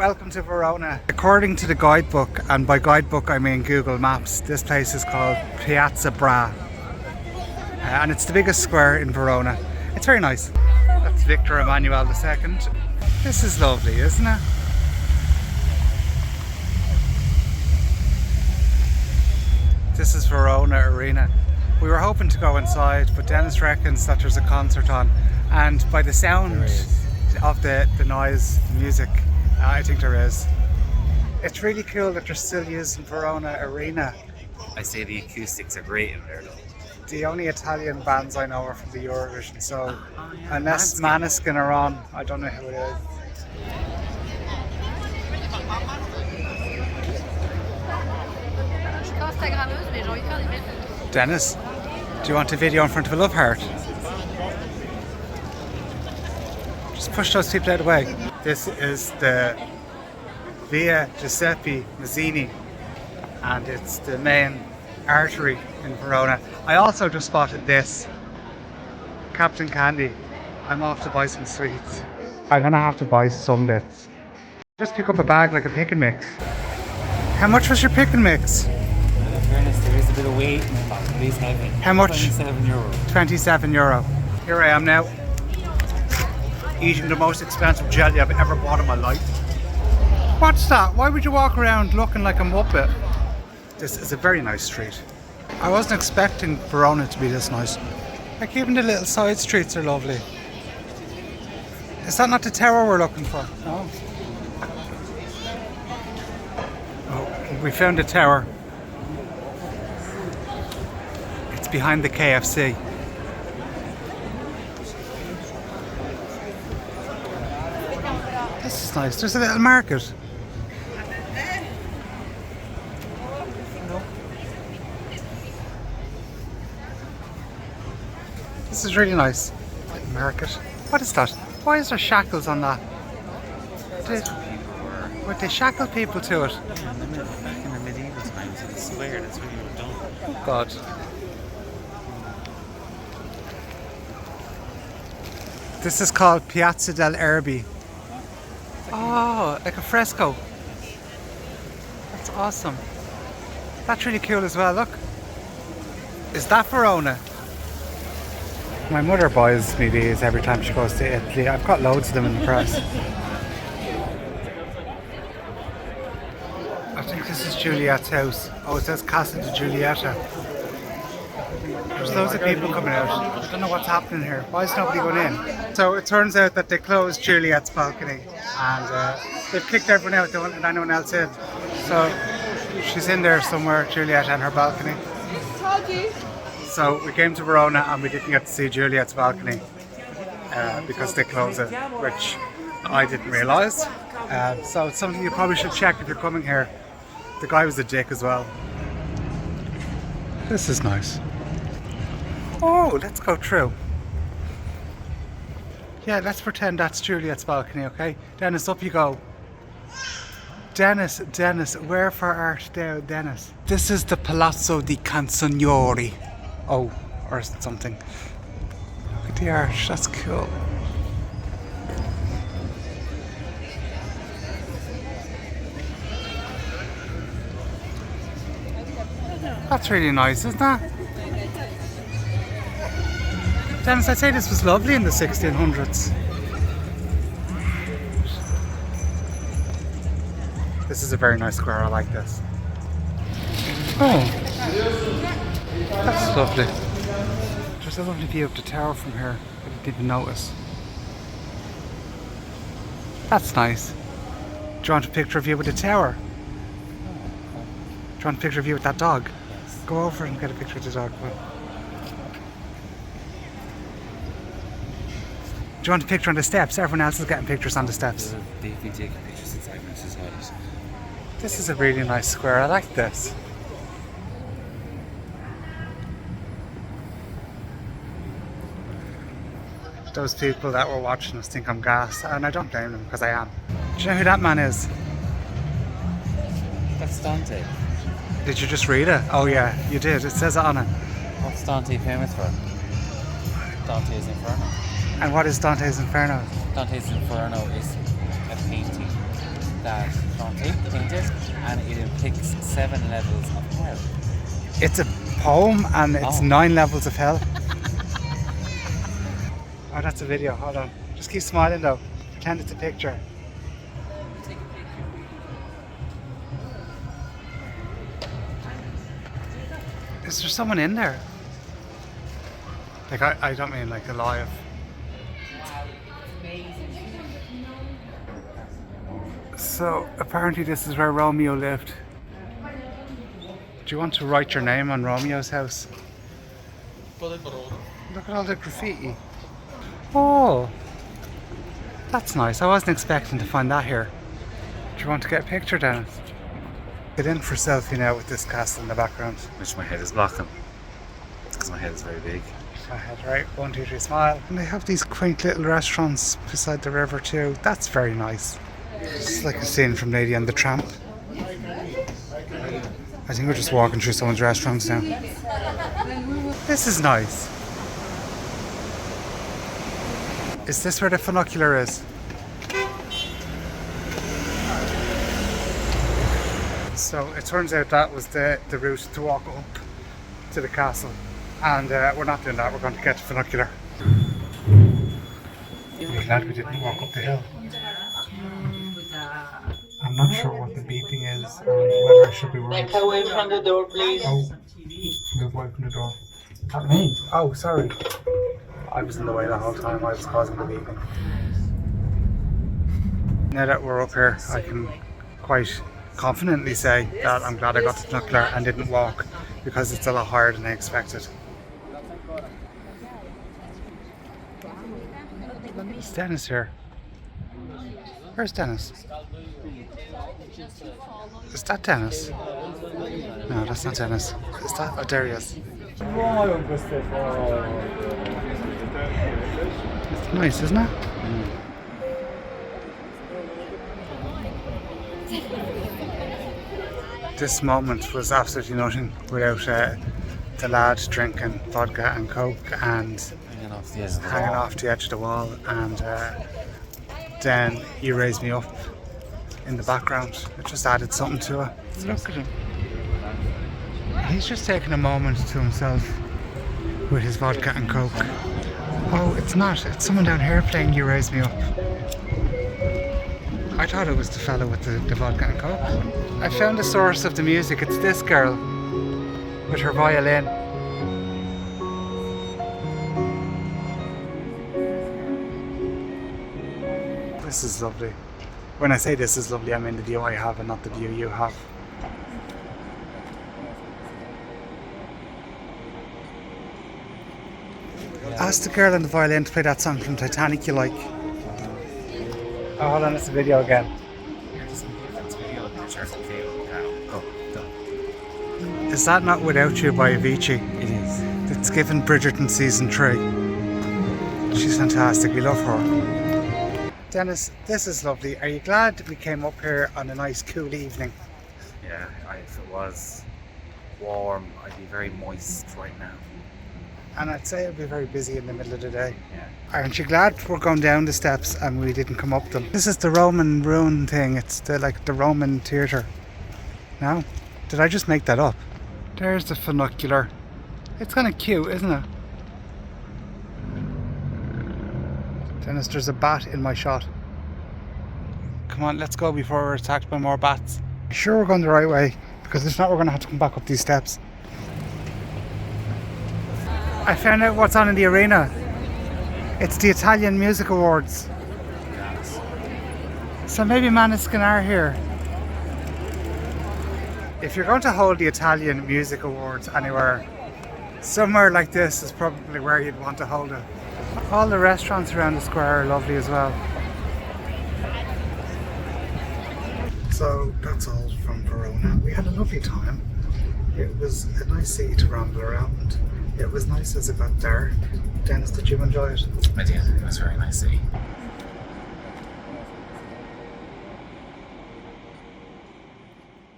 Welcome to Verona. According to the guidebook, and by guidebook I mean Google Maps, this place is called Piazza Bra. And it's the biggest square in Verona. It's very nice. That's Victor Emmanuel II. This is lovely, isn't it? This is Verona Arena. We were hoping to go inside, but Dennis reckons that there's a concert on, and by the sound of the noise, the music, I think there is. It's really cool that they're still using Verona Arena. I say the acoustics are great in there though. The only Italian bands I know are from the Eurovision, so unless Maneskin are on, I don't know who it is. Dennis, do you want a video in front of a love heart? Just push those people out of the way. This is the Via Giuseppe Mazzini, and it's the main artery in Verona. I also just spotted this. Captain Candy. I'm off to buy some sweets. I'm gonna have to buy some bits. Just pick up a bag like a pick and mix. How much was your pick and mix? In fairness, there is a bit of weight in the bottom. Please have it. How much? €27. €27. Here I am now, eating the most expensive jelly I've ever bought in my life. What's that? Why would you walk around looking like a muppet? This is a very nice street. I wasn't expecting Verona to be this nice. Like even the little side streets are lovely. Is that not the tower we're looking for? No. Oh, we found a tower. It's behind the KFC. This is nice. There's a little market. This is really nice. Little market. What is that? Why is there shackles on that? Would they shackle people to it? Yeah, back in the medieval times, in the square, that's what you would have done. Oh God. This is called Piazza delle Erbe. Oh, like a fresco. That's awesome. That's really cool as well, look. Is that Verona? My mother buys me these every time she goes to Italy. I've got loads of them in the press. I think this is Juliet's house. Oh, it says Casa di Giulietta. There's loads of people coming out. I don't know what's happening here. Why is nobody going in? So it turns out that they closed Juliet's balcony and they've kicked everyone out. They won't let anyone else in. So she's in there somewhere, Juliet, on her balcony. So we came to Verona and we didn't get to see Juliet's balcony because they closed it, which I didn't realise. So it's something you probably should check if you're coming here. The guy was a dick as well. This is nice. Oh, let's go through. Yeah, let's pretend that's Juliet's balcony, okay? Dennis, up you go. Dennis, wherefore art thou, Dennis? This is the Palazzo di Signori. Oh, or something. Look at the arch, that's cool. That's really nice, isn't that? Dennis, I'd say this was lovely in the 1600s. This is a very nice square, I like this. Oh, that's lovely. There's a lovely view of the tower from here. I didn't even notice. That's nice. Do you want a picture of you with the tower? Do you want a picture of you with that dog? Go over and get a picture of the dog. Do you want a picture on the steps? Everyone else is getting pictures on the steps. They've been taking pictures since I've been inside. This is a really nice square. I like this. Those people that were watching us think I'm gas, and I don't blame them because I am. Do you know who that man is? That's Dante. Did you just read it? Oh yeah, you did. It says it on it. What's Dante famous for? Dante's Inferno. And what is Dante's Inferno? Dante's Inferno is a painting that Dante painted, and it depicts 7 levels of hell. It's a poem and it's 9 levels of hell. Oh, that's a video. Hold on. Just keep smiling though. Pretend it's a picture. Take a picture. Is there someone in there? Like, I don't mean like alive. So, apparently this is where Romeo lived. Do you want to write your name on Romeo's house? Look at all the graffiti. Oh, that's nice. I wasn't expecting to find that here. Do you want to get a picture, Dennis? Get in for selfie now with this castle in the background. Which my head is blocking. It's because my head is very big. My head, right? 1, 2, 3, smile. And they have these quaint little restaurants beside the river too. That's very nice. It's like a scene from Lady and the Tramp. I think we're just walking through someone's restaurants now. This is nice. Is this where the funicular is? So it turns out that was the route to walk up to the castle. And we're not doing that, we're going to get the funicular. I'm glad we didn't walk up the hill. I'm not sure what the beeping is and whether I should be worried. Back away from the door, please. Oh, move away from the door. Not me. Oh, sorry. I was in the way the whole time. I was causing the beeping. Now that we're up here, I can quite confidently say that I'm glad I got the funicular and didn't walk, because it's a lot higher than I expected. Is Dennis here? Where's Dennis? Is that Dennis? No, that's not Dennis. Is that? Oh, there he is. It's nice, isn't it? This moment was absolutely nothing without the lad drinking vodka and coke and hanging off the edge of the wall, and then you raised me up in the background. It just added something to it. Look at him. He's just taking a moment to himself with his vodka and coke. Oh, it's not. It's someone down here playing You Raise Me Up. I thought it was the fellow with the vodka and coke. I found the source of the music. It's this girl with her violin. This is lovely. When I say this is lovely, I mean the view I have and not the view you have. Ask the girl on the violin to play that song from Titanic you like. Oh, hold on, it's a video again. Is that not Without You by Avicii? It is. It's given Bridgerton season 3. She's fantastic, we love her. Dennis, this is lovely. Are you glad we came up here on a nice cool evening? Yeah, if it was warm, I'd be very moist right now. And I'd say it'd be very busy in the middle of the day. Yeah. Aren't you glad we're going down the steps and we didn't come up them? This is the Roman ruin thing. It's the Roman theatre. No? Did I just make that up? There's the funicular. It's kind of cute, isn't it? Dennis, there's a bat in my shot. Come on, let's go before we're attacked by more bats. Sure we're going the right way, because if not we're going to have to come back up these steps. I found out what's on in the arena. It's the Italian Music Awards. So maybe Maneskin are here. If you're going to hold the Italian Music Awards anywhere, somewhere like this is probably where you'd want to hold it. All the restaurants around the square are lovely as well. So that's all from Verona. We had a lovely time. It was a nice city to ramble around. It was nice as it got dark. Dennis, did you enjoy it? I did. It was a very nice city.